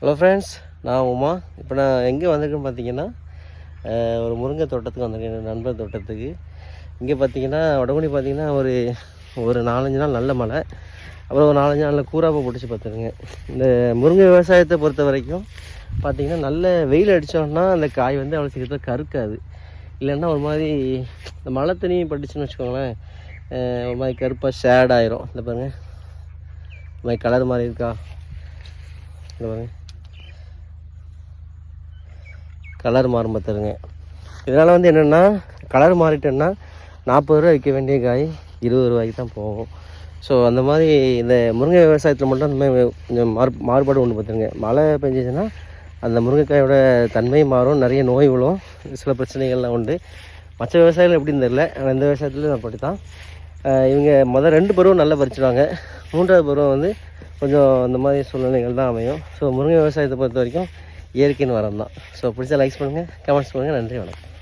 Hello friends, நான் உமா. இப்போ நான் எங்கே வந்திருக்கேன்னு பார்த்தீங்கன்னா, ஒரு முருங்கை தோட்டத்துக்கு வந்திருக்கேன், என் நண்பர் தோட்டத்துக்கு. இங்கே பார்த்தீங்கன்னா வடகுனி பார்த்தீங்கன்னா ஒரு 4-5 நாள் நல்ல மழை, அப்புறம் ஒரு 4-5 நாளில் கூராப்பை போட்டுச்சு பார்த்துருங்க. இந்த முருங்கை விவசாயத்தை பொறுத்த வரைக்கும் பார்த்திங்கன்னா நல்ல வெயில் அடித்தோன்னா அந்த காய் வந்து அவ்வளோ சீக்கிரத்தில் கருக்காது. இல்லைன்னா ஒரு மாதிரி இந்த மழை தண்ணி பட்டுச்சுன்னு வச்சுக்கோங்களேன், ஒரு மாதிரி கருப்பாக ஷேட் ஆயிரும். இந்த பாருங்கள், இந்த மாதிரி கலர் மாதிரி இருக்கா, இந்த பாருங்க கலர் மாறும் பார்த்துருங்க. இதனால் வந்து என்னென்னா, கலர் மாறிட்டேன்னா 40 ரூபா விற்க வேண்டிய காய் 20 ரூபாய்க்கு தான் போகும். ஸோ அந்த மாதிரி இந்த முருங்கை விவசாயத்தில் மட்டும் அந்த மாதிரி கொஞ்சம் மாறுபாடு ஒன்று பார்த்துருங்க. மழை பெஞ்சிச்சுன்னா அந்த முருங்கைக்காயோட தன்மை மாறும், நிறைய நோய் விழும், சில பிரச்சனைகள்லாம் உண்டு. மற்ற விவசாயிகள் எப்படின்னு தெரியல, ஆனால் இந்த விவசாயத்தில் அப்படி தான். இவங்க முதல் 2 பருவம் நல்லா பறிச்சிடுவாங்க, 3வது பருவம் வந்து கொஞ்சம் இந்த மாதிரி சூழ்நிலைகள் தான் அமையும். ஸோ முருங்கை விவசாயத்தை பொறுத்த வரைக்கும் இயற்கையின் வரம் தான். ஸோ பிடிச்சா லைக்ஸ் பண்ணுங்கள், கமெண்ட்ஸ் பண்ணுங்கள். நன்றி, வணக்கம்.